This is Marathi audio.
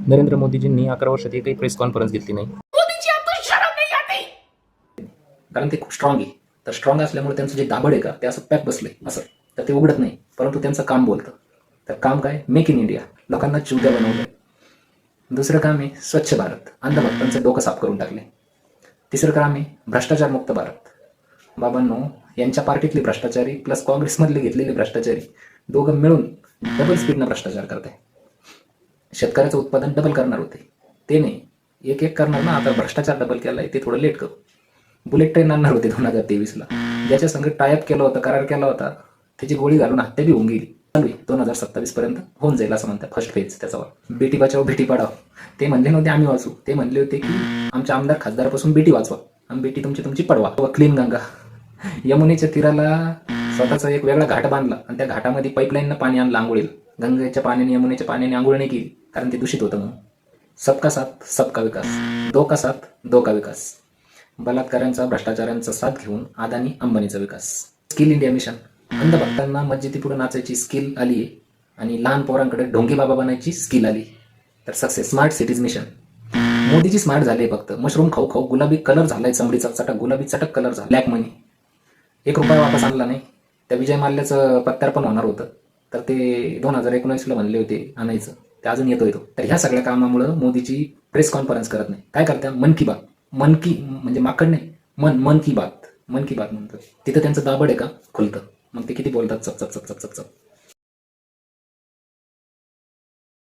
नरेंद्र मोदीजींनी 11 वर्षात एकही प्रेस कॉन्फरन्स घेतली नाही. कारण ते खूप स्ट्रॉंग आहे. तर स्ट्रॉंग असल्यामुळे त्यांचं जे दाबड आहे का ते असं पॅक बसलंय असं, तर ते उघडत नाही. परंतु त्यांचं काम बोलतं. तर काम काय? मेक इन इंडिया, लोकांना चिवत्या बनवलंय. दुसरं काम आहे स्वच्छ भारत, अंधभक्तांचं डोकं साफ करून टाकले. तिसरं काम आहे भ्रष्टाचारमुक्त भारत. बाबांनो, यांच्या पार्टीतले भ्रष्टाचारी प्लस काँग्रेसमधले घेतलेले भ्रष्टाचारी दोघं मिळून डबल स्पीडनं भ्रष्टाचार करताय. शेतकऱ्याचं उत्पादन डबल करणार होते, ते नाही, एक एक करणार ना. आता भ्रष्टाचार डबल केलाय, ते थोडं लेट करू. बुलेट ट्रेन आणणार होते 2023ला, ज्याच्या संग टायअप केला होता, करार केला होता, त्याची गोळी घालून हत्या बी होऊन गेली. चालू आहे 2027 पर्यंत होऊन जाईल असं म्हणतात. फर्स्ट फेज त्याच्यावर बेटी बचाव बेटी पढाव. ते म्हणले नव्हते आम्ही वाचू, ते म्हणले होते की आमच्या आमदार खासदारापासून बेटी वाचवा आणि बेटी तुमची पडवा. क्लीन गंगा, यमुनेच्या तीराला स्वतःचा एक वेगळा घाट बांधला आणि त्या घाटामध्ये पाईपलाईननं पाणी आणलं आंघोळीला. गंगेच्या पाण्याने यमुनेच्या पाण्याने आंघोळ नाही केली, कारण ते दूषित होतं म्हणून. सबका साथ सबका विकास, दो का साथ दो का विकास. बलात्कारांचा भ्रष्टाचारांचा साथ घेऊन अदानी अंबानीचा विकास. स्किल इंडिया मिशन, अंधभक्तांना मस्जिदी पुढे नाचायची स्किल आली आहे आणि लहान पोरांकडे ढोंगी बाबा बनायची स्किल आली. तर सक्सेस. स्मार्ट सिटीज मिशन, मोदीची स्मार्ट झाले. फक्त मशरूम खाऊ खाऊ गुलाबी कलर झालाय, चमडीचा चटक गुलाबी चटक कलर झाला. ब्लॅक मनी 1 रुपया वापस आणला नाही. त्या विजय माल्याचं प्रत्यार्पण होणार होतं, तर ते 2019ला म्हणले होते आणायचं, ते अजून येतो. तर ह्या सगळ्या कामामुळं मोदीची प्रेस कॉन्फरन्स करत नाही. काय करत्या? मन की बात. मन की म्हणजे माकड नाही, मन की बात, मन की बात म्हणतात. तिथं त्यांचं दाबड आहे का खुलतं, मग ते किती बोलतात चप चप चप चप चप चप.